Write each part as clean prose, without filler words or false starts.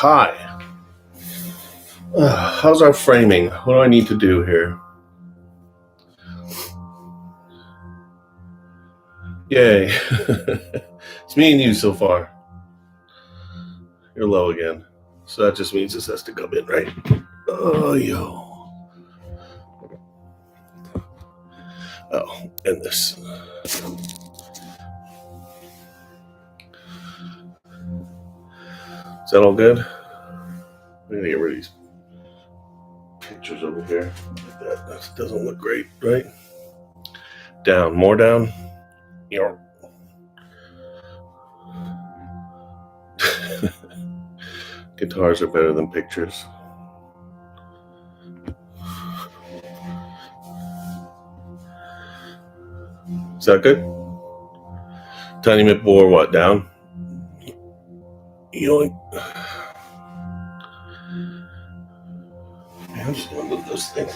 Hi. How's our framing? What do I need to do here? Yay. It's me and you so far. You're low again. So that just means this has to come in, right? Oh, yo. Oh, and this. Is that all good? I'm going to get rid of these pictures over here. Like that. That doesn't look great, right? Down. More down. Yo. Guitars are better than pictures. Is that good? Tiny bit more, what, down? Yoink. I'm just going to move those things.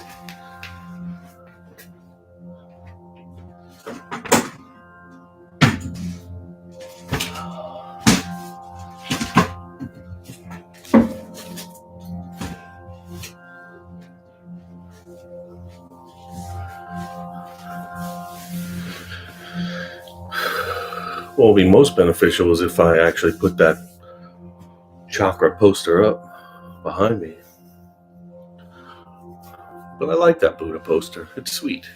What will be most beneficial is if I actually put that chakra poster up behind me. But I like that Buddha poster. It's sweet.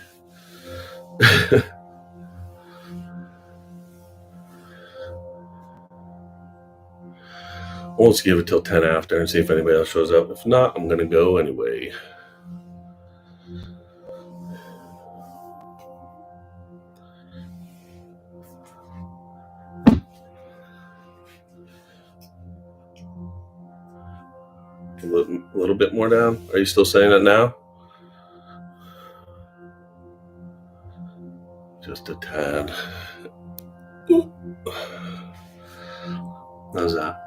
Well, let's give it till 10 after and see if anybody else shows up. If not, I'm going to go anyway. A little bit more down. Are you still saying that now? Just a tad. Ooh. How's that?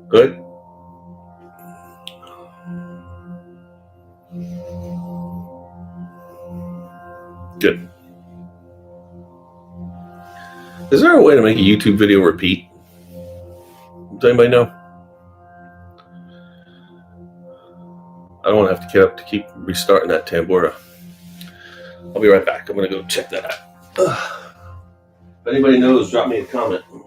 Good? Good. Is there a way to make a YouTube video repeat? Does anybody know? I don't want to have to get up to keep restarting that tambura. I'll be right back. I'm going to go check that out. If anybody knows, drop me a comment. Ooh.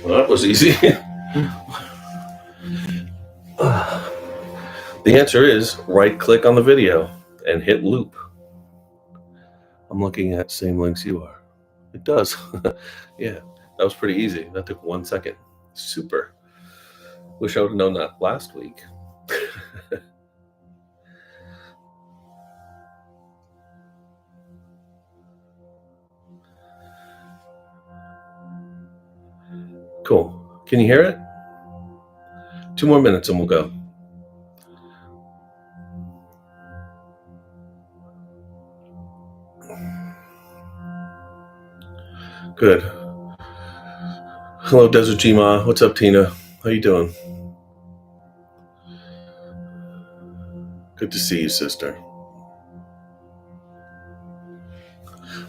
Well, that was easy. The answer is right-click on the video and hit loop. I'm looking at same links you are. It does. Yeah, that was pretty easy. That took 1 second. Super. Wish I would have known that last week. Cool. Can you hear it? 2 more minutes and we'll go. Good. Hello, Desert Gma. What's up, Tina? How you doing? Good to see you, sister.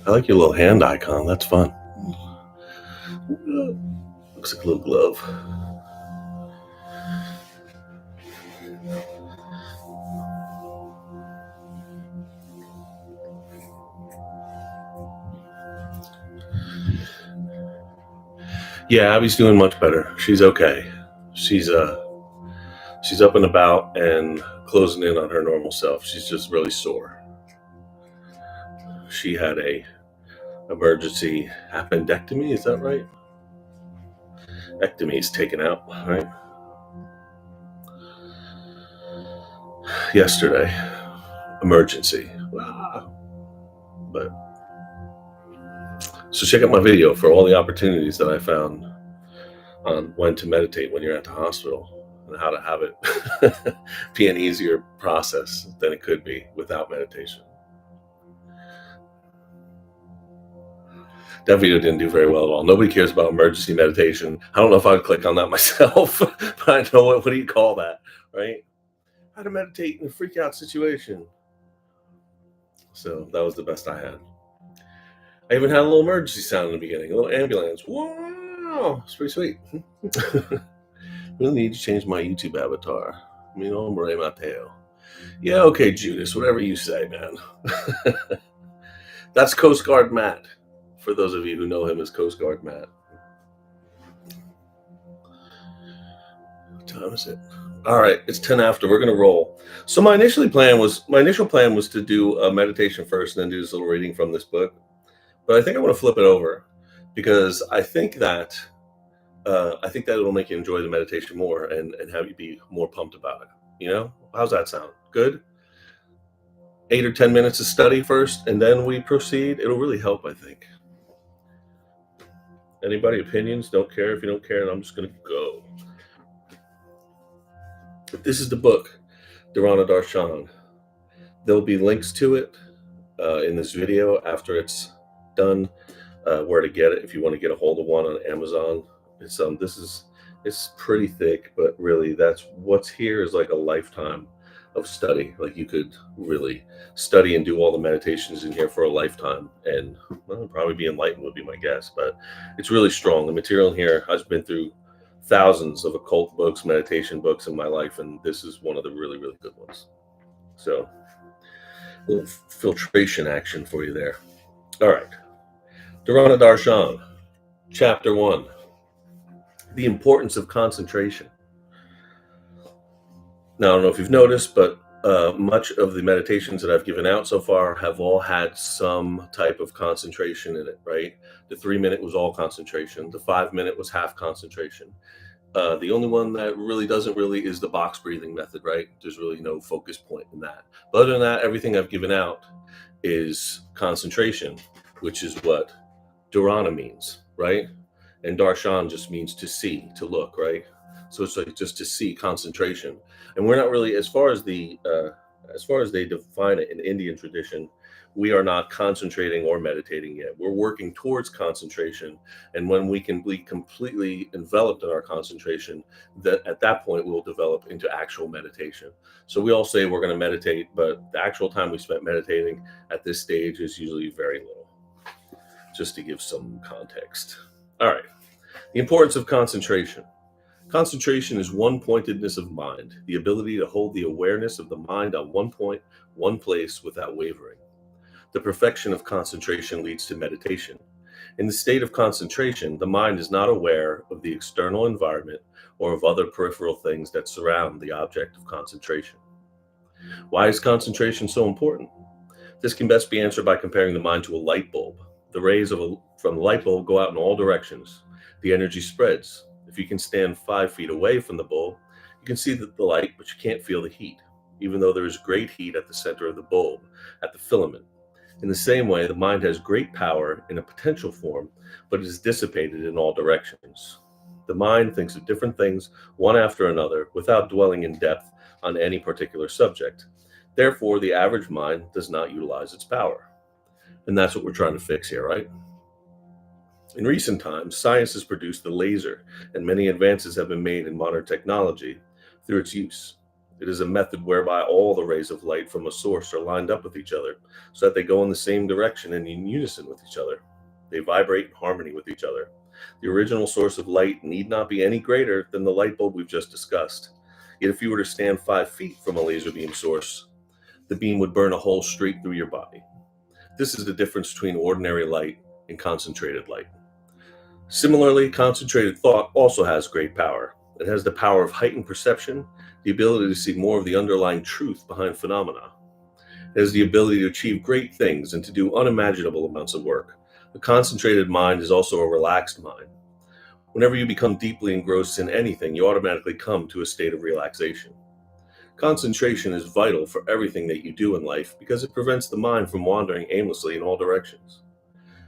I like your little hand icon. That's fun. Looks like a little glove. Yeah, Abby's doing much better. She's okay. She's up and about and closing in on her normal self. She's just really sore. She had a emergency appendectomy, is that right? Ectomy is taken out, right? Yesterday. Emergency. But so check out my video for all the opportunities that I found on when to meditate when you're at the hospital. and how to have it be an easier process than it could be without meditation. That video didn't do very well at all. Nobody cares about emergency meditation. I don't know if I'd click on that myself, but I know what do you call that, right? How to meditate in a freak out situation. So that was the best I had. I even had a little emergency sound in the beginning, a little ambulance. Wow, it's pretty sweet. Really need to change my YouTube avatar. Mi nombre Mateo. Yeah, okay, Judas, whatever you say, man. That's Coast Guard Matt, for those of you who know him as Coast Guard Matt. What time is it? All right, it's 10 after. We're going to roll. So my initial plan was to do a meditation first and then do this little reading from this book. But I think I want to flip it over because I think that it'll make you enjoy the meditation more and have you be more pumped about it. You know, how's that sound? Good? 8 or 10 minutes of study first, and then we proceed. It'll really help, I think. Anybody opinions? Don't care. If you don't care, I'm just going to go. This is the book, Dharana Darshan. There'll be links to it in this video after it's done, where to get it if you want to get a hold of one on Amazon. It's pretty thick, but really that's what's here is like a lifetime of study. Like you could really study and do all the meditations in here for a lifetime and probably be enlightened would be my guess, but it's really strong. The material in here, I've been through thousands of occult books, meditation books in my life, and this is one of the really, really good ones. So a little filtration action for you there. All right. Dharana Darshan, Chapter 1. The importance of concentration. Now, I don't know if you've noticed, but much of the meditations that I've given out so far have all had some type of concentration in it, right? The 3-minute was all concentration. The 5-minute was half concentration. The only one that really doesn't is the box breathing method, right? There's really no focus point in that. But other than that, everything I've given out is concentration, which is what Dharana means, right? And Darshan just means to see, to look, right? So it's like just to see, concentration. And we're not really, as far as they define it in Indian tradition, we are not concentrating or meditating yet. We're working towards concentration. And when we can be completely enveloped in our concentration, that at that point we'll develop into actual meditation. So we all say we're going to meditate, but the actual time we spent meditating at this stage is usually very little. Just to give some context. All right. The importance of concentration. Concentration is one-pointedness of mind, the ability to hold the awareness of the mind on one point, one place without wavering. The perfection of concentration leads to meditation. In the state of concentration, the mind is not aware of the external environment or of other peripheral things that surround the object of concentration. Why is concentration so important? This can best be answered by comparing the mind to a light bulb. The rays from the light bulb go out in all directions. The energy spreads. If you can stand 5 feet away from the bulb, you can see the light, but you can't feel the heat, even though there is great heat at the center of the bulb, at the filament. In the same way, the mind has great power in a potential form, but it is dissipated in all directions. The mind thinks of different things, one after another, without dwelling in depth on any particular subject. Therefore, the average mind does not utilize its power. And that's what we're trying to fix here, right? In recent times, science has produced the laser, and many advances have been made in modern technology through its use. It is a method whereby all the rays of light from a source are lined up with each other so that they go in the same direction and in unison with each other. They vibrate in harmony with each other. The original source of light need not be any greater than the light bulb we've just discussed. Yet if you were to stand 5 feet from a laser beam source, the beam would burn a hole straight through your body. This is the difference between ordinary light and concentrated light. Similarly, concentrated thought also has great power. It has the power of heightened perception, the ability to see more of the underlying truth behind phenomena. It has the ability to achieve great things and to do unimaginable amounts of work. A concentrated mind is also a relaxed mind. Whenever you become deeply engrossed in anything, you automatically come to a state of relaxation. Concentration is vital for everything that you do in life because it prevents the mind from wandering aimlessly in all directions.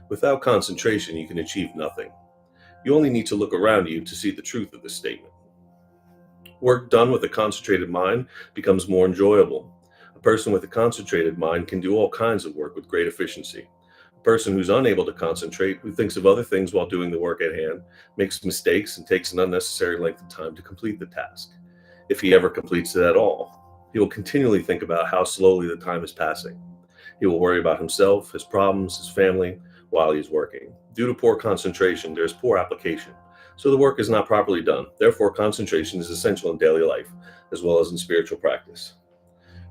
Without concentration, you can achieve nothing. You only need to look around you to see the truth of this statement. Work done with a concentrated mind becomes more enjoyable. A person with a concentrated mind can do all kinds of work with great efficiency. A person who's unable to concentrate, who thinks of other things while doing the work at hand, makes mistakes and takes an unnecessary length of time to complete the task. If he ever completes it at all, he will continually think about how slowly the time is passing. He will worry about himself, his problems, his family while he's working. Due to poor concentration, there is poor application. So the work is not properly done. Therefore, concentration is essential in daily life as well as in spiritual practice.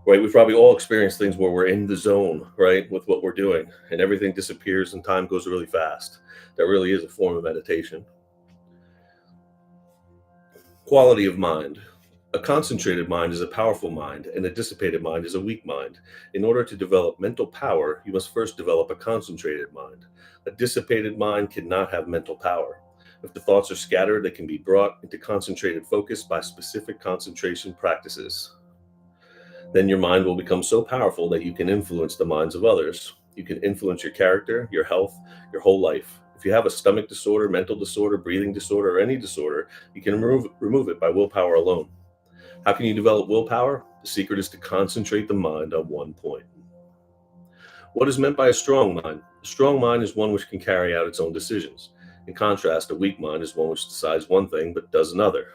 Right? We've probably all experienced things where we're in the zone, right, with what we're doing, and everything disappears and time goes really fast. That really is a form of meditation. Quality of mind. A concentrated mind is a powerful mind, and a dissipated mind is a weak mind. In order to develop mental power, you must first develop a concentrated mind. A dissipated mind cannot have mental power. If the thoughts are scattered, they can be brought into concentrated focus by specific concentration practices. Then your mind will become so powerful that you can influence the minds of others. You can influence your character, your health, your whole life. If you have a stomach disorder, mental disorder, breathing disorder, or any disorder, you can remove it by willpower alone. How can you develop willpower? The secret is to concentrate the mind on one point. What is meant by a strong mind? A strong mind is one which can carry out its own decisions. In contrast, a weak mind is one which decides one thing but does another.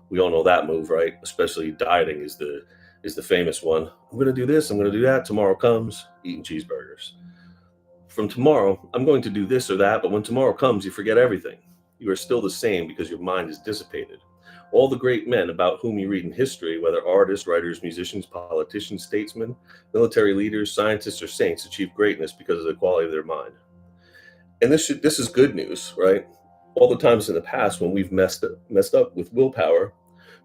We all know that move, right? Especially dieting is the famous one. I'm going to do this, I'm going to do that. Tomorrow comes, eating cheeseburgers. From tomorrow, I'm going to do this or that, but when tomorrow comes, you forget everything. You are still the same because your mind is dissipated. All the great men about whom you read in history, whether artists, writers, musicians, politicians, statesmen, military leaders, scientists, or saints, achieve greatness because of the quality of their mind. And this is good news, right? All the times in the past when we've messed up with willpower,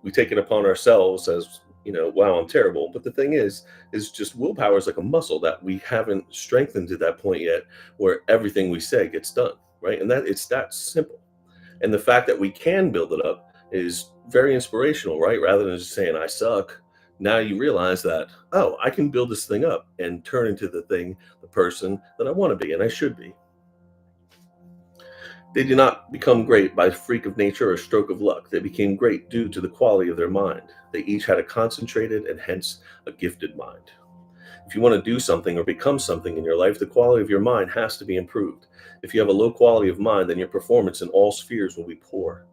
we take it upon ourselves as, wow, I'm terrible. But the thing is just willpower is like a muscle that we haven't strengthened to that point yet where everything we say gets done, right? And that it's that simple. And the fact that we can build it up is very inspirational, right? Rather than just saying, I suck. Now you realize that, oh, I can build this thing up and turn into the person that I want to be and I should be. They did not become great by freak of nature or stroke of luck. They became great due to the quality of their mind. They each had a concentrated and hence a gifted mind. If you want to do something or become something in your life, the quality of your mind has to be improved. If you have a low quality of mind, then your performance in all spheres will be poor.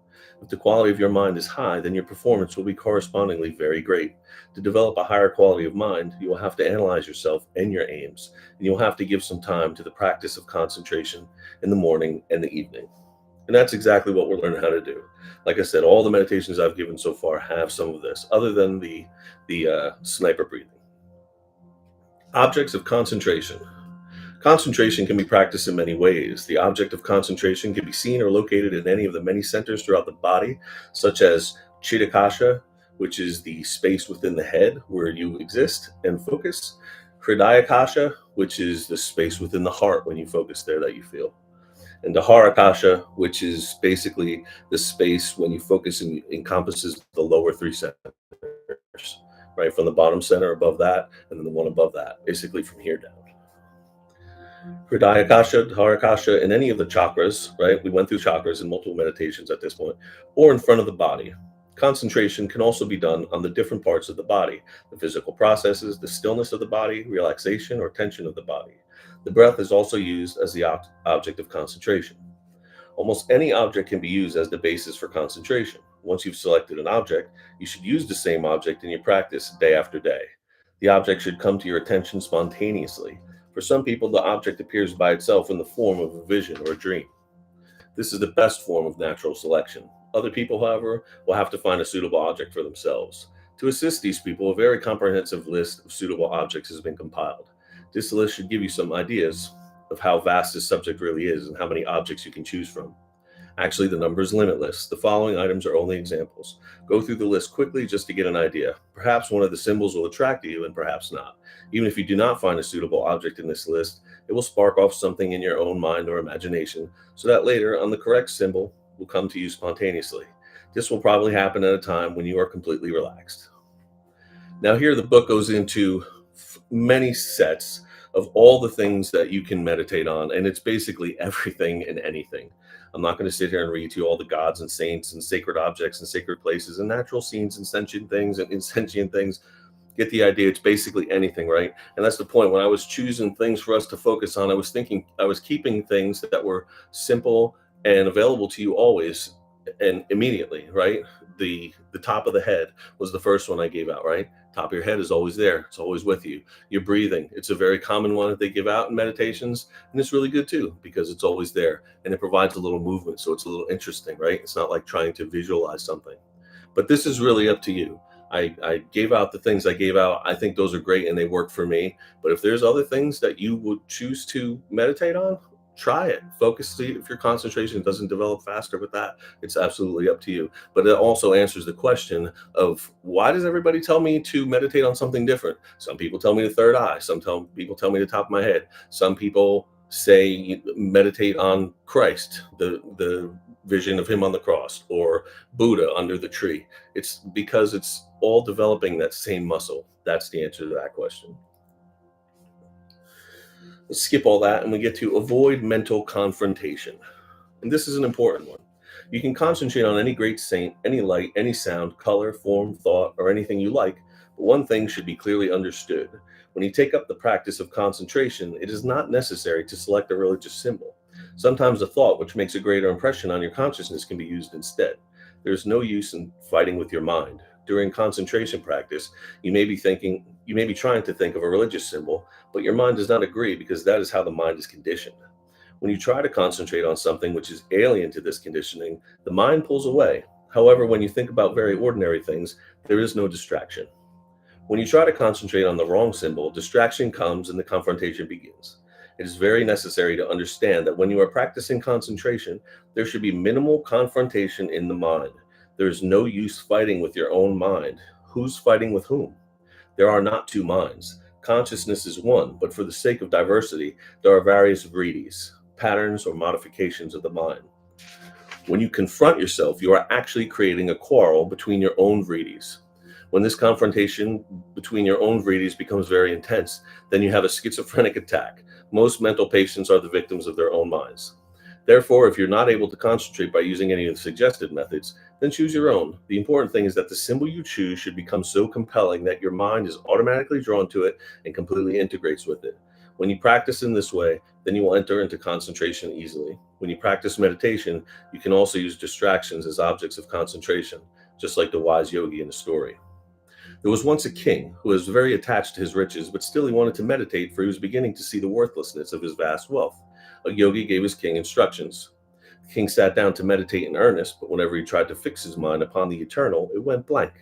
If the quality of your mind is high, then your performance will be correspondingly very great. To develop a higher quality of mind, you will have to analyze yourself and your aims, and you'll have to give some time to the practice of concentration in the morning and the evening. And that's exactly what we're learning how to do. Like I said, all the meditations I've given so far have some of this, other than the sniper breathing. Objects of concentration. Concentration can be practiced in many ways. The object of concentration can be seen or located in any of the many centers throughout the body, such as Chitakasha, which is the space within the head where you exist and focus. Hridayakasha, which is the space within the heart when you focus there that you feel. And Dharakasha, which is basically the space when you focus and encompasses the lower three centers, right? From the bottom center above that, and then the one above that, basically from here down. Hridayakasha, Dharakasha, and any of the chakras, right? We went through chakras in multiple meditations at this point, or in front of the body. Concentration can also be done on the different parts of the body, the physical processes, the stillness of the body, relaxation or tension of the body. The breath is also used as the object of concentration. Almost any object can be used as the basis for concentration. Once you've selected an object, you should use the same object in your practice day after day. The object should come to your attention spontaneously. For some people, the object appears by itself in the form of a vision or a dream. This is the best form of natural selection. Other people, however, will have to find a suitable object for themselves. To assist these people, a very comprehensive list of suitable objects has been compiled. This list should give you some ideas of how vast this subject really is and how many objects you can choose from. Actually, the number is limitless. The following items are only examples. Go through the list quickly just to get an idea. Perhaps one of the symbols will attract you and perhaps not. Even if you do not find a suitable object in this list, it will spark off something in your own mind or imagination so that later on the correct symbol will come to you spontaneously. This will probably happen at a time when you are completely relaxed. Now here the book goes into many sets of all the things that you can meditate on, and it's basically everything and anything. I'm not going to sit here and read to you all the gods and saints and sacred objects and sacred places and natural scenes and sentient things and insentient things. Get the idea. It's basically anything, right? And that's the point. When I was choosing things for us to focus on, I was keeping things that were simple and available to you always and immediately, right? The top of the head was the first one I gave out, right? Top of your head is always there. It's always with you. Your breathing, it's a very common one that they give out in meditations, and it's really good too because it's always there and it provides a little movement, so it's a little interesting, right? It's not like trying to visualize something. But this is really up to you. I gave out the things I gave out. I think those are great and they work for me. But if there's other things that you would choose to meditate on, try it. Focus, see if your concentration doesn't develop faster with that. It's absolutely up to you. But it also answers the question of why does everybody tell me to meditate on something different? Some people tell me the third eye. People tell me the top of my head. Some people say meditate on Christ, the vision of him on the cross, or Buddha under the tree. It's because it's all developing that same muscle. That's the answer to that question. Let's skip all that and we get to avoid mental confrontation. And this is an important one. You can concentrate on any great saint, any light, any sound, color, form, thought, or anything you like, but one thing should be clearly understood. When you take up the practice of concentration, it is not necessary to select a religious symbol. Sometimes a thought which makes a greater impression on your consciousness can be used instead. There is no use in fighting with your mind. During concentration practice, you may be trying to think of a religious symbol, but your mind does not agree because that is how the mind is conditioned. When you try to concentrate on something which is alien to this conditioning, the mind pulls away. However, when you think about very ordinary things, there is no distraction. When you try to concentrate on the wrong symbol, distraction comes and the confrontation begins. It is very necessary to understand that when you are practicing concentration, there should be minimal confrontation in the mind. There is no use fighting with your own mind. Who's fighting with whom? There are not two minds. Consciousness is one, but for the sake of diversity, there are various vritis, patterns or modifications of the mind. When you confront yourself, you are actually creating a quarrel between your own vritis. When this confrontation between your own vritis becomes very intense, then you have a schizophrenic attack. Most mental patients are the victims of their own minds. Therefore, if you're not able to concentrate by using any of the suggested methods, then choose your own. The important thing is that the symbol you choose should become so compelling that your mind is automatically drawn to it and completely integrates with it. When you practice in this way, then you will enter into concentration easily. When you practice meditation, you can also use distractions as objects of concentration, just like the wise yogi in the story. There was once a king who was very attached to his riches, but still he wanted to meditate, for he was beginning to see the worthlessness of his vast wealth. A yogi gave his king instructions. The king sat down to meditate in earnest, but whenever he tried to fix his mind upon the eternal, it went blank.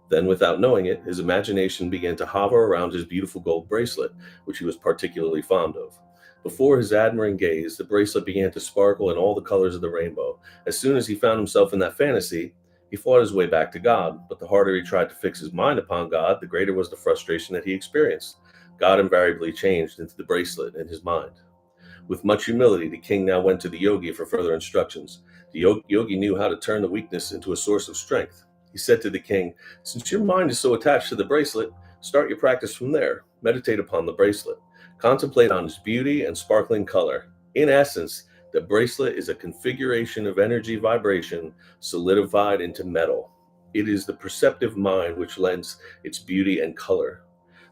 Then, without knowing it, his imagination began to hover around his beautiful gold bracelet, which he was particularly fond of. Before his admiring gaze, the bracelet began to sparkle in all the colors of the rainbow. As soon as he found himself in that fantasy, he fought his way back to God, but the harder he tried to fix his mind upon God, the greater was the frustration that he experienced. God invariably changed into the bracelet in his mind. With much humility, the king now went to the yogi for further instructions. The yogi knew how to turn the weakness into a source of strength. He said to the king, "Since your mind is so attached to the bracelet, start your practice from there. Meditate upon the bracelet. Contemplate on its beauty and sparkling color. In essence, the bracelet is a configuration of energy vibration solidified into metal. It is the perceptive mind which lends its beauty and color.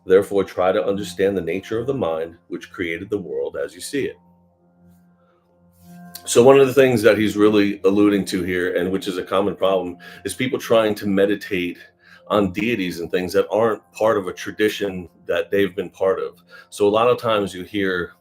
Therefore, try to understand the nature of the mind which created the world as you see it." So one of the things that he's really alluding to here, and which is a common problem, is people trying to meditate on deities and things that aren't part of a tradition that they've been part of. So a lot of times you hear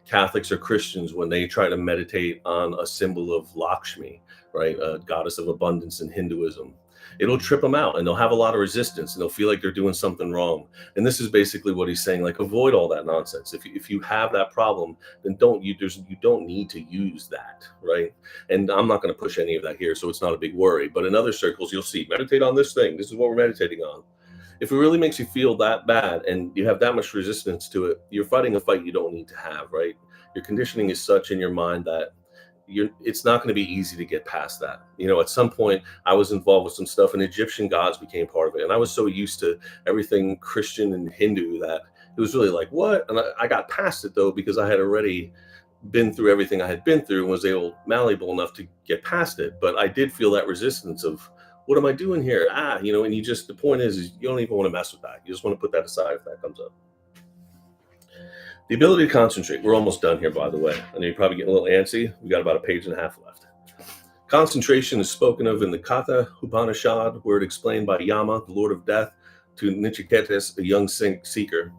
Catholics or Christians when they try to meditate on a symbol of Lakshmi, right, a goddess of abundance in Hinduism. It'll trip them out and they'll have a lot of resistance and they'll feel like they're doing something wrong. And this is basically what he's saying, like avoid all that nonsense. If you have that problem, then you don't need to use that, right? And I'm not going to push any of that here, so it's not a big worry. But in other circles, you'll see, meditate on this thing. This is what we're meditating on. If it really makes you feel that bad and you have that much resistance to it, you're fighting a fight you don't need to have, right? Your conditioning is such in your mind that it's not going to be easy to get past that. At some point I was involved with some stuff and Egyptian gods became part of it. And I was so used to everything Christian and Hindu that it was really like, what? And I got past it though, because I had already been through everything I had been through and was able malleable enough to get past it. But I did feel that resistance of what am I doing here? And you just, the point is you don't even want to mess with that. You just want to put that aside if that comes up. The ability to concentrate. We're almost done here, by the way. I know you're probably getting a little antsy. We got about a page and a half left. Concentration is spoken of in the Katha Upanishad, where it explained by Yama, the Lord of Death, to Nichiketas, a young seeker.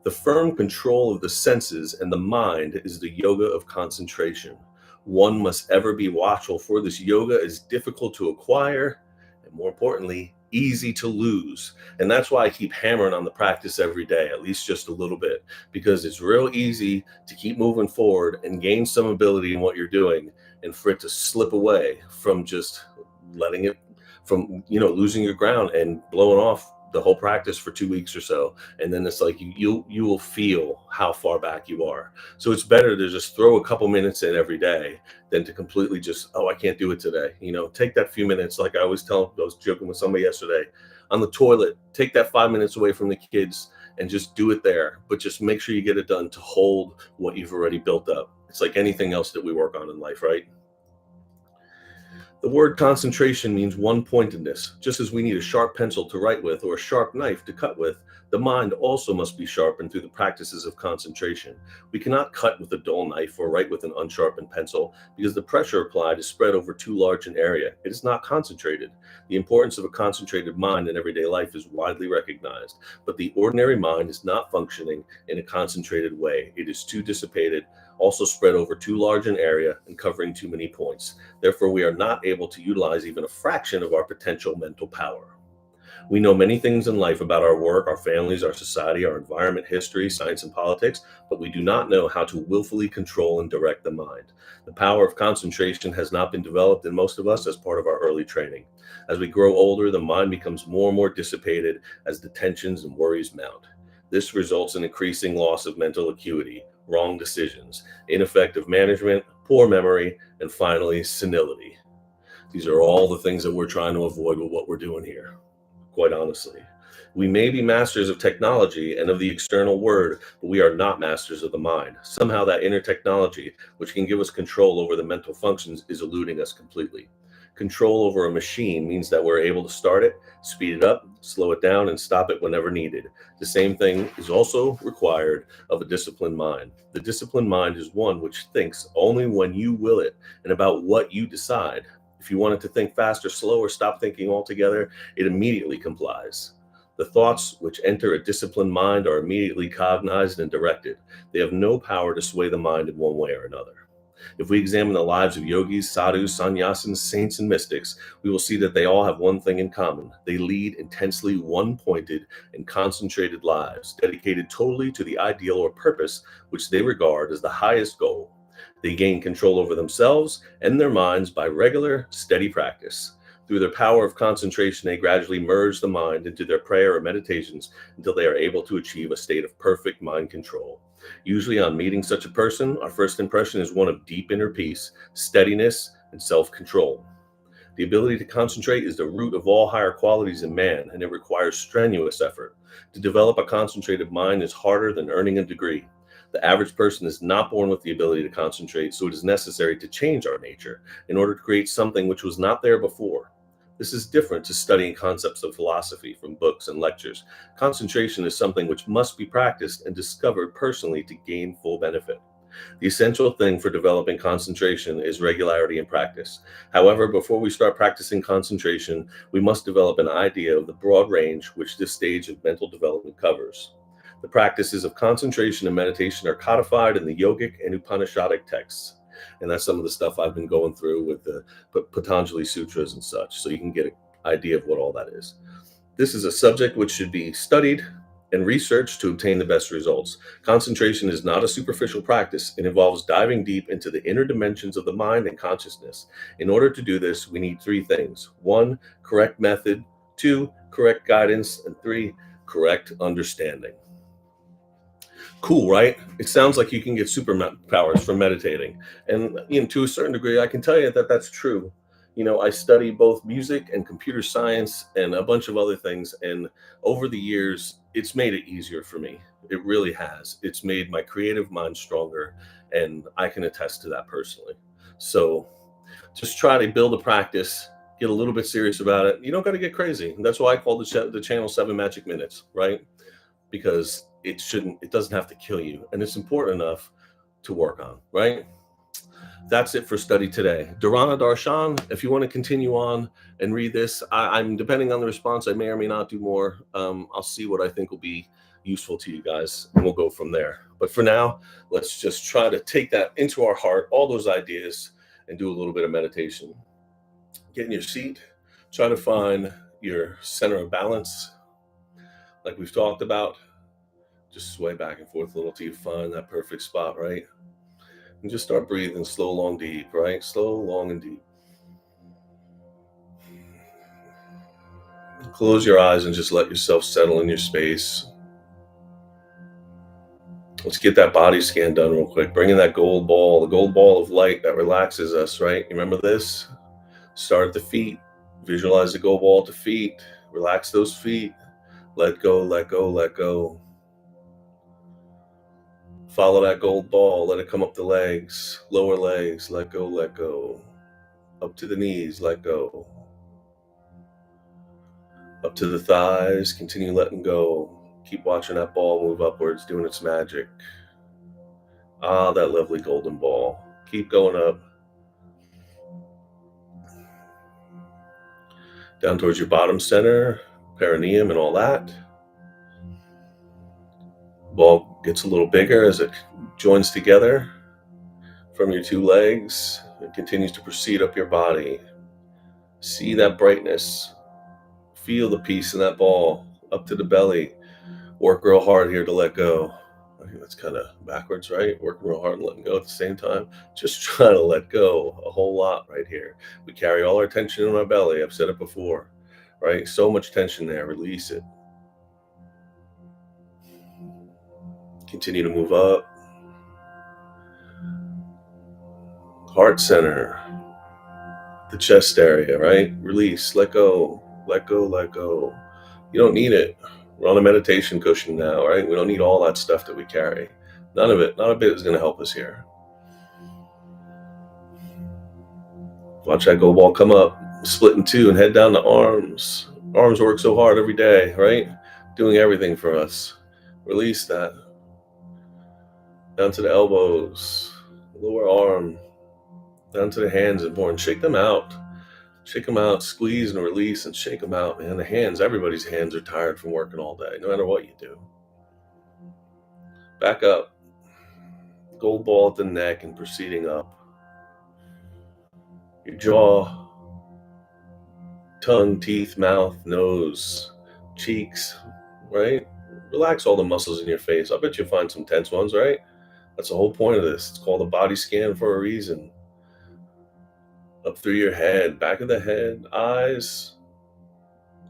The firm control of the senses and the mind is the yoga of concentration. One must ever be watchful, for this yoga is difficult to acquire and, more importantly, easy to lose. And that's why I keep hammering on the practice every day, at least just a little bit, because it's real easy to keep moving forward and gain some ability in what you're doing, and for it to slip away from just letting it, from losing your ground and blowing off the whole practice for 2 weeks or so, and then it's like you will feel how far back you are. So it's better to just throw a couple minutes in every day than to completely just, I can't do it today. Take that few minutes. Like I was joking with somebody yesterday on the toilet, take that 5 minutes away from the kids and just do it there, but just make sure you get it done to hold what you've already built up. It's like anything else that we work on in life, right? The word concentration means one-pointedness. Just as we need a sharp pencil to write with or a sharp knife to cut with, the mind also must be sharpened through the practices of concentration. We cannot cut with a dull knife or write with an unsharpened pencil because the pressure applied is spread over too large an area. It is not concentrated. The importance of a concentrated mind in everyday life is widely recognized, but the ordinary mind is not functioning in a concentrated way. It is too dissipated, also spread over too large an area and covering too many points. Therefore, we are not able to utilize even a fraction of our potential mental power. We know many things in life about our work, our families, our society, our environment, history, science, and politics, but we do not know how to willfully control and direct the mind. The power of concentration has not been developed in most of us as part of our early training. As we grow older, the mind becomes more and more dissipated as the tensions and worries mount. This results in increasing loss of mental acuity, wrong decisions, ineffective management, poor memory, and finally, senility. These are all the things that we're trying to avoid with what we're doing here, quite honestly. We may be masters of technology and of the external word, but we are not masters of the mind. Somehow that inner technology, which can give us control over the mental functions, is eluding us completely. Control over a machine means that we're able to start it, speed it up, slow it down, and stop it whenever needed. The same thing is also required of a disciplined mind. The disciplined mind is one which thinks only when you will it and about what you decide. If you want it to think fast or slow or stop thinking altogether, it immediately complies. The thoughts which enter a disciplined mind are immediately cognized and directed. They have no power to sway the mind in one way or another. If we examine the lives of yogis, sadhus, sannyasins, saints, and mystics, we will see that they all have one thing in common. They lead intensely one-pointed and concentrated lives, dedicated totally to the ideal or purpose which they regard as the highest goal. They gain control over themselves and their minds by regular, steady practice. Through their power of concentration, they gradually merge the mind into their prayer or meditations until they are able to achieve a state of perfect mind control. Usually on meeting such a person, our first impression is one of deep inner peace, steadiness, and self-control. The ability to concentrate is the root of all higher qualities in man, and it requires strenuous effort. To develop a concentrated mind is harder than earning a degree. The average person is not born with the ability to concentrate, so it is necessary to change our nature in order to create something which was not there before. This is different to studying concepts of philosophy from books and lectures. Concentration is something which must be practiced and discovered personally to gain full benefit. The essential thing for developing concentration is regularity in practice. However, before we start practicing concentration, we must develop an idea of the broad range which this stage of mental development covers. The practices of concentration and meditation are codified in the yogic and Upanishadic texts. And that's some of the stuff I've been going through with the Patanjali Sutras and such, so you can get an idea of what all that is. This is a subject which should be studied and researched to obtain the best results. Concentration is not a superficial practice. It involves diving deep into the inner dimensions of the mind and consciousness. In order to do this, we need three things. 1, correct method. 2, correct guidance. And 3, correct understanding. Cool, right? It sounds like you can get superpowers from meditating. And to a certain degree, I can tell you that that's true. I study both music and computer science and a bunch of other things. And over the years, it's made it easier for me. It really has. It's made my creative mind stronger, and I can attest to that personally. So just try to build a practice, get a little bit serious about it. You don't got to get crazy. That's why I call the channel 7 magic minutes, right? Because it doesn't have to kill you, and it's important enough to work on, right? That's it for study today. Dharana Darshan, if you want to continue on and read this, I'm depending on the response, I may or may not do more. I'll see what I think will be useful to you guys, and we'll go from there. But for now, let's just try to take that into our heart, all those ideas, and do a little bit of meditation. Get in your seat, try to find your center of balance, like we've talked about. Just sway back and forth a little till you find that perfect spot, right? And just start breathing slow, long, deep, right? Slow, long, and deep. Close your eyes and just let yourself settle in your space. Let's get that body scan done real quick. Bring in that gold ball, the gold ball of light that relaxes us, right? You remember this? Start at the feet. Visualize the gold ball at the feet. Relax those feet. Let go, let go, let go. Follow that gold ball. Let it come up the legs, lower legs. Let go, let go. Up to the knees, let go. Up to the thighs, continue letting go. Keep watching that ball move upwards, doing its magic. Ah, that lovely golden ball. Keep going up. Down towards your bottom center, perineum and all that. Ball gets a little bigger as it joins together from your two legs. It continues to proceed up your body. See that brightness. Feel the peace in that ball up to the belly. Work real hard here to let go. I think that's kind of backwards, right? Working real hard and letting go at the same time. Just trying to let go a whole lot right here. We carry all our tension in our belly. I've said it before, right? So much tension there. Release it. Continue to move up. Heart center. The chest area, right? Release. Let go. Let go. Let go. You don't need it. We're on a meditation cushion now, right? We don't need all that stuff that we carry. None of it, not a bit is going to help us here. Watch that gold ball come up, split in two, and head down the arms. Arms work so hard every day, right? Doing everything for us. Release that. Down to the elbows, lower arm, down to the hands and more, and shake them out. Shake them out, squeeze and release, and shake them out, man. The hands, everybody's hands are tired from working all day, no matter what you do. Back up. Gold ball at the neck and proceeding up. Your jaw, tongue, teeth, mouth, nose, cheeks, right? Relax all the muscles in your face. I bet you'll find some tense ones, right? That's the whole point of this. It's called a body scan for a reason. Up through your head, back of the head, eyes.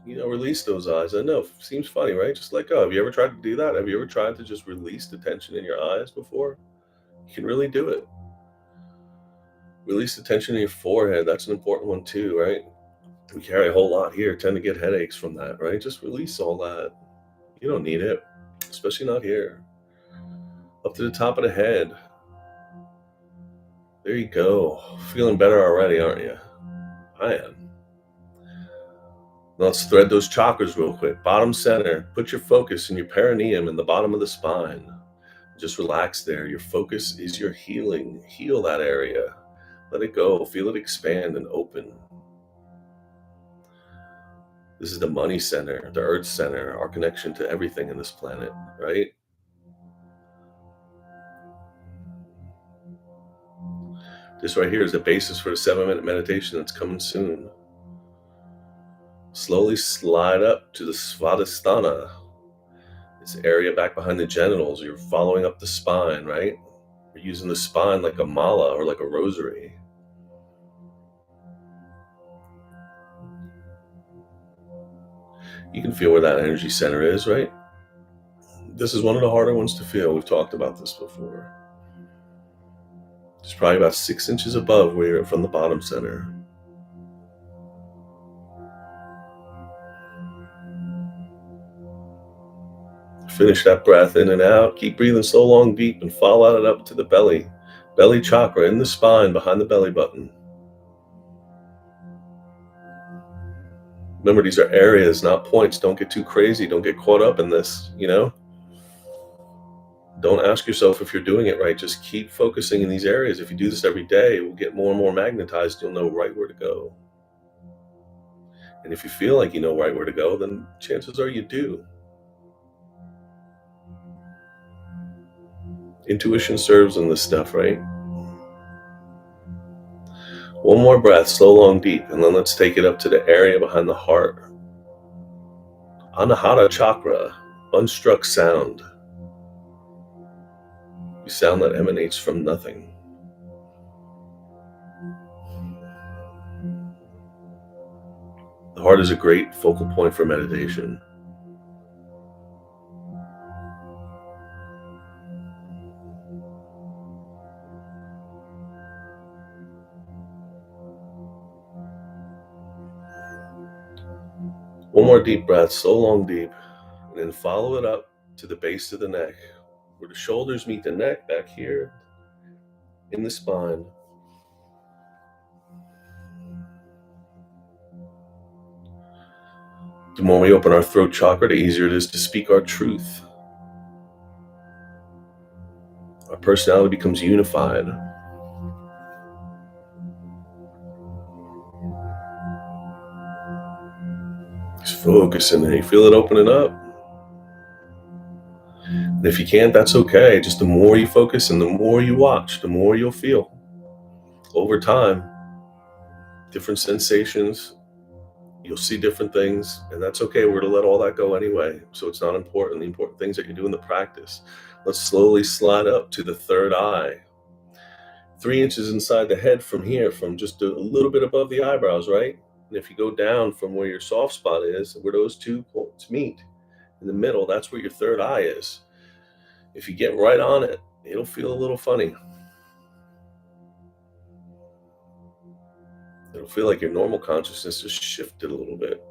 Release those eyes. I know, seems funny, right? Just let go. Have you ever tried to do that? Have you ever tried to just release the tension in your eyes before? You can really do it. Release the tension in your forehead. That's an important one too, right? We carry a whole lot here, tend to get headaches from that, right? Just release all that. You don't need it, especially not here. Up to the top of the head. There you go. Feeling better already, aren't you? I am. Let's thread those chakras real quick. Bottom center. Put your focus in your perineum in the bottom of the spine. Just relax there. Your focus is your healing. Heal that area. Let it go. Feel it expand and open. This is the money center, the earth center, our connection to everything in this planet, right? This right here is the basis for the 7-minute meditation that's coming soon. Slowly slide up to the Svadhisthana. It's the area back behind the genitals. You're following up the spine, right? You're using the spine like a mala or like a rosary. You can feel where that energy center is, right? This is one of the harder ones to feel. We've talked about this before. It's probably about 6 inches above where you're from the bottom center. Finish that breath in and out. Keep breathing so long, deep, and follow it up to the belly. Belly chakra in the spine behind the belly button. Remember, these are areas, not points. Don't get too crazy. Don't get caught up in this, Don't ask yourself if you're doing it right. Just keep focusing in these areas. If you do this every day, it will get more and more magnetized. You'll know right where to go. And if you feel like you know right where to go, then chances are you do. Intuition serves in this stuff, right? One more breath, slow, long, deep, and then let's take it up to the area behind the heart. Anahata chakra, unstruck sound. The sound that emanates from nothing. The heart is a great focal point for meditation. One more deep breath, slow, long, deep, and then follow it up to the base of the neck, where the shoulders meet the neck back here in the spine. The more we open our throat chakra, the easier it is to speak our truth. Our personality becomes unified. Just focus in there. You feel it opening up. And if you can't, that's okay. Just the more you focus and the more you watch, the more you'll feel. Over time, different sensations, you'll see different things, and that's okay. We're to let all that go anyway. So it's not important. The important things that you do in the practice. Let's slowly slide up to the third eye. 3 inches inside the head from here, from just a little bit above the eyebrows, right? And if you go down from where your soft spot is, where those 2 points meet in the middle, that's where your third eye is. If you get right on it, it'll feel a little funny. It'll feel like your normal consciousness just shifted a little bit.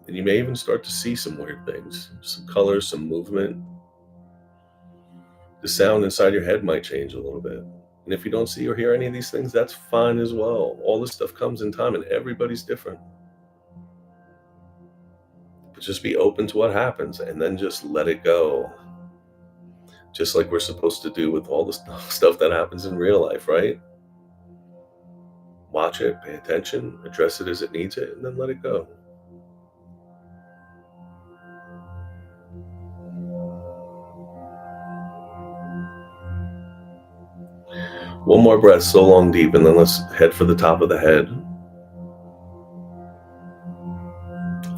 And you may even start to see some weird things, some colors, some movement. The sound inside your head might change a little bit. And if you don't see or hear any of these things, that's fine as well. All this stuff comes in time and everybody's different. But just be open to what happens and then just let it go. Just like we're supposed to do with all the stuff that happens in real life, right? Watch it, pay attention, address it as it needs it, and then let it go. One more breath, so long, deep, and then let's head for the top of the head.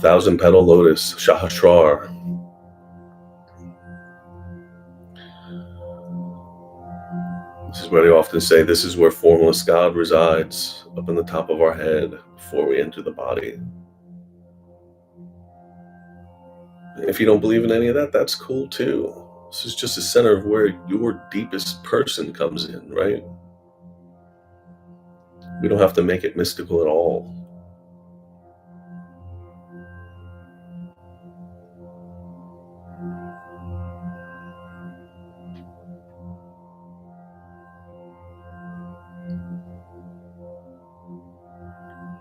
1,000-petal lotus, Sahasrar. This is where they often say this is where formless God resides, up in the top of our head before we enter the body. If you don't believe in any of that, that's cool too. This is just the center of where your deepest person comes in, right? We don't have to make it mystical at all.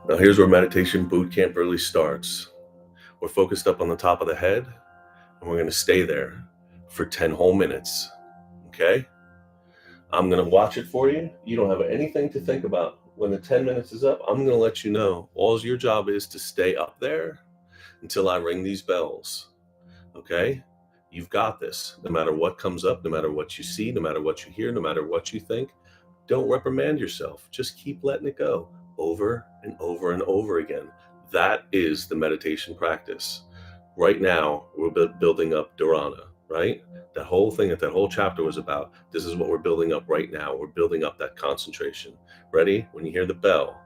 Now here's where meditation boot camp really starts. We're focused up on the top of the head, and we're going to stay there for 10 whole minutes, okay? I'm going to watch it for you. You don't have anything to think about. When the 10 minutes is up, I'm going to let you know. All your job is to stay up there until I ring these bells, okay? You've got this. No matter what comes up, no matter what you see, no matter what you hear, no matter what you think, don't reprimand yourself. Just keep letting it go over and over and over again. That is the meditation practice. Right now, we're building up Dharana, right? That whole thing that whole chapter was about. This is what we're building up right now. We're building up that concentration. Ready? When you hear the bell.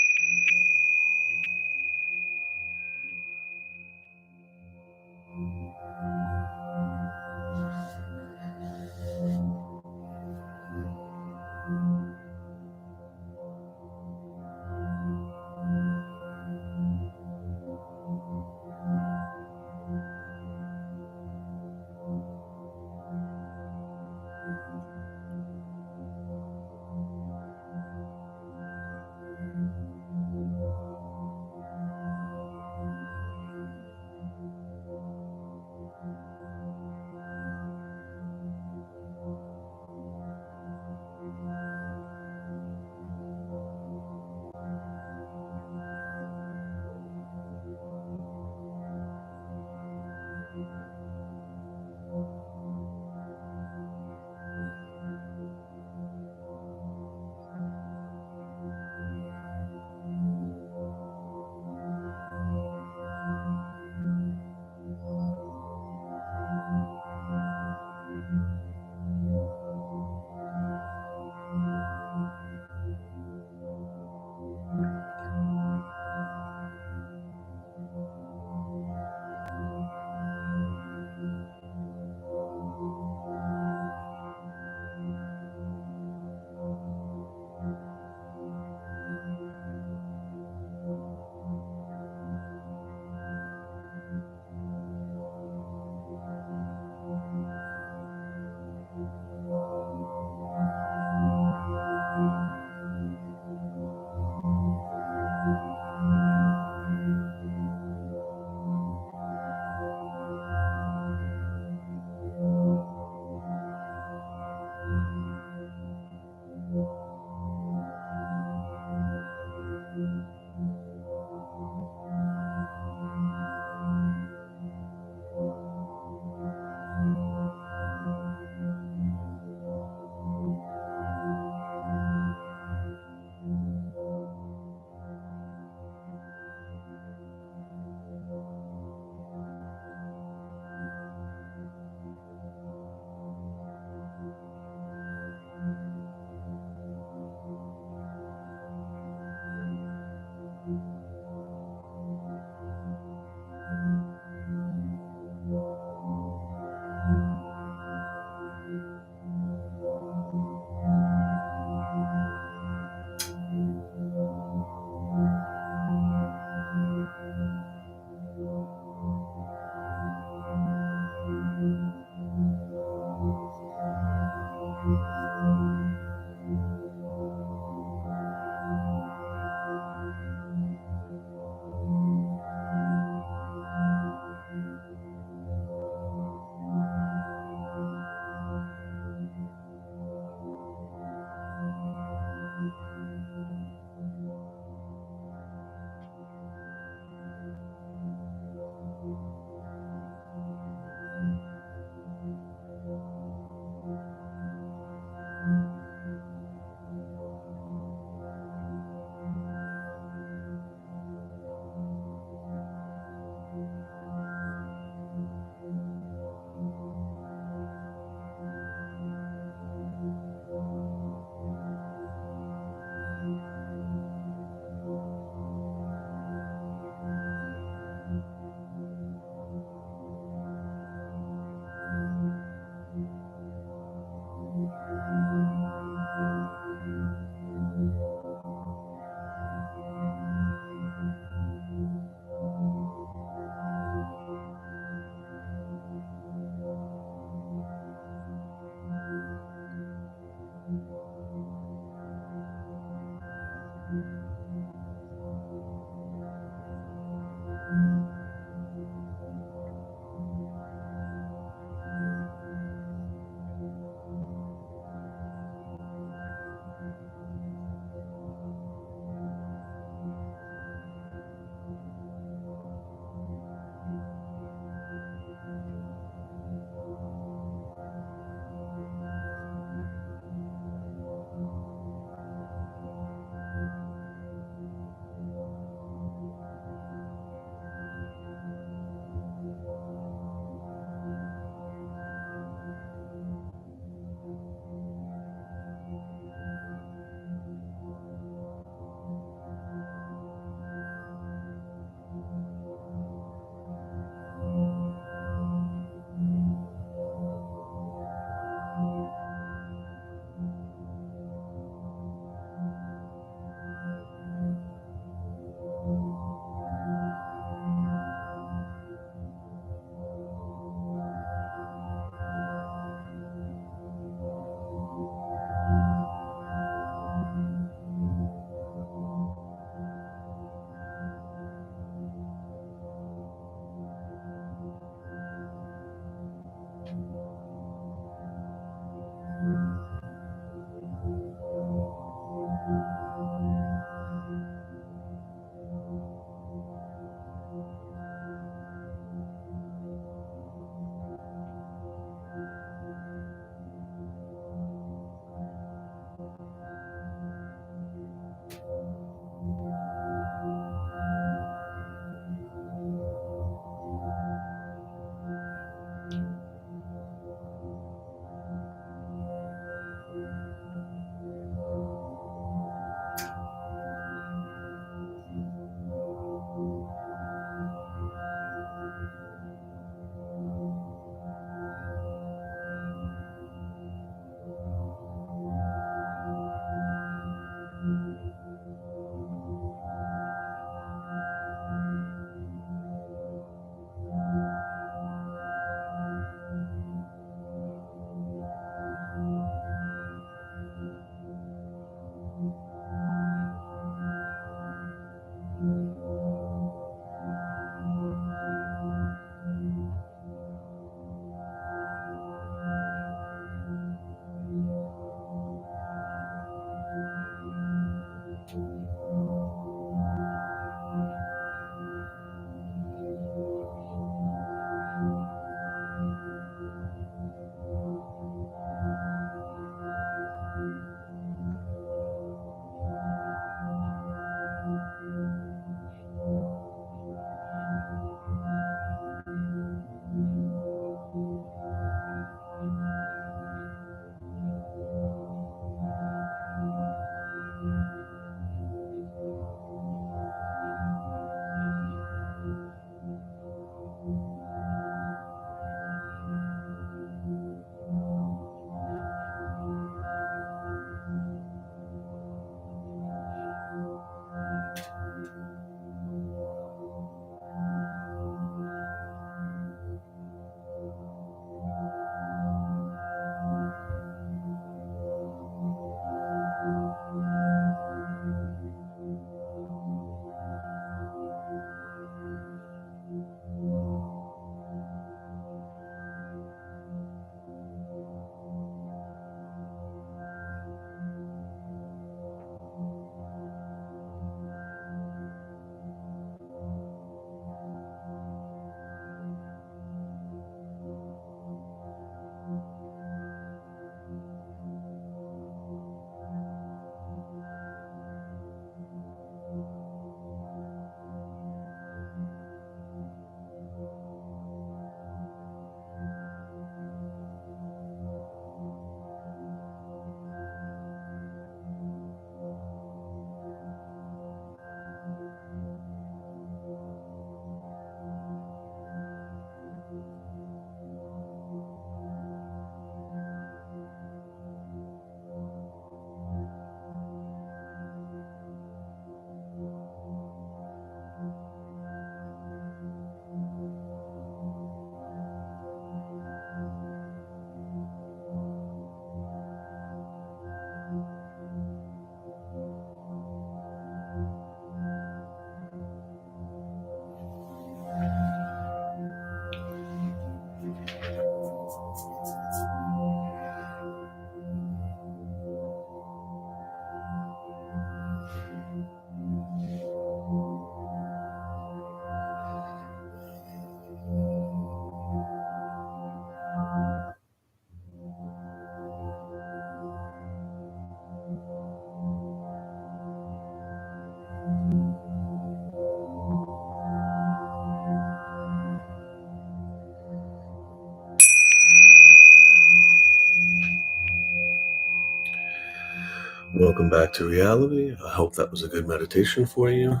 Welcome back to reality. I hope that was a good meditation for you.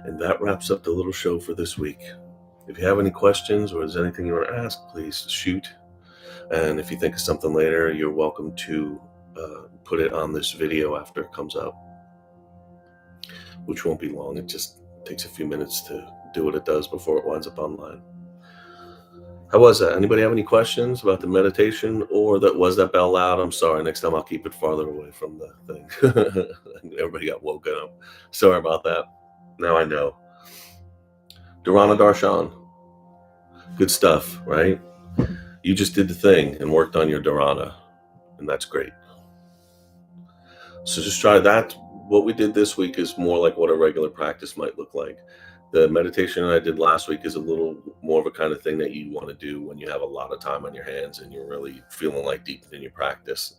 And that wraps up the little show for this week. If you have any questions or there's anything you want to ask, please shoot. And if you think of something later, you're welcome to put it on this video after it comes out, which won't be long. It just takes a few minutes to do what it does before it winds up online. How was that? Anybody have any questions about the meditation, or was that bell loud? I'm sorry. Next time I'll keep it farther away from the thing. Everybody got woken up. Sorry about that. Now I know. Dharana Darshan. Good stuff, right? You just did the thing and worked on your dharana, and that's great. So just try that. What we did this week is more like what a regular practice might look like. The meditation I did last week is a little more of a kind of thing that you want to do when you have a lot of time on your hands and you're really feeling like deep in your practice.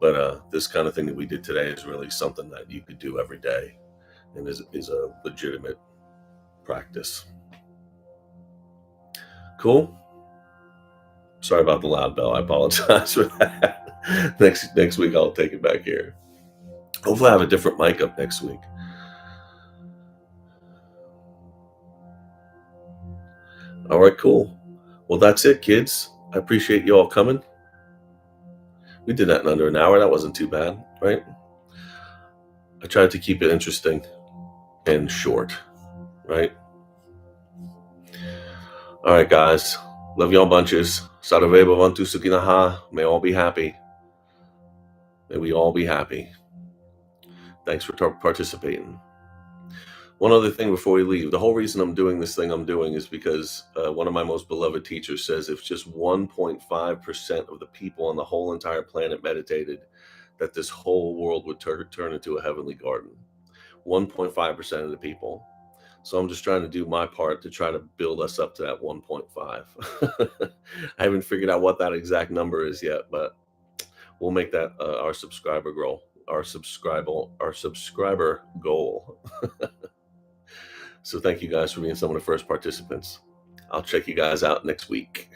But this kind of thing that we did today is really something that you could do every day and is a legitimate practice. Cool? Sorry about the loud bell. I apologize for that. Next week I'll take it back here. Hopefully I have a different mic up next week. All right, cool. Well, that's it, kids. I appreciate you all coming. We did that in under an hour. That wasn't too bad, right? I tried to keep it interesting and short, right? All right, guys. Love y'all bunches. Sarve bhavantu sukhinaha. May all be happy. May we all be happy. Thanks for participating. One other thing before we leave. The whole reason I'm doing this thing I'm doing is because one of my most beloved teachers says if just 1.5% of the people on the whole entire planet meditated, that this whole world would turn into a heavenly garden. 1.5% of the people. So I'm just trying to do my part to try to build us up to that 1.5. I haven't figured out what that exact number is yet, but we'll make that our subscriber goal. Our subscriber goal. So thank you guys for being some of the first participants. I'll check you guys out next week.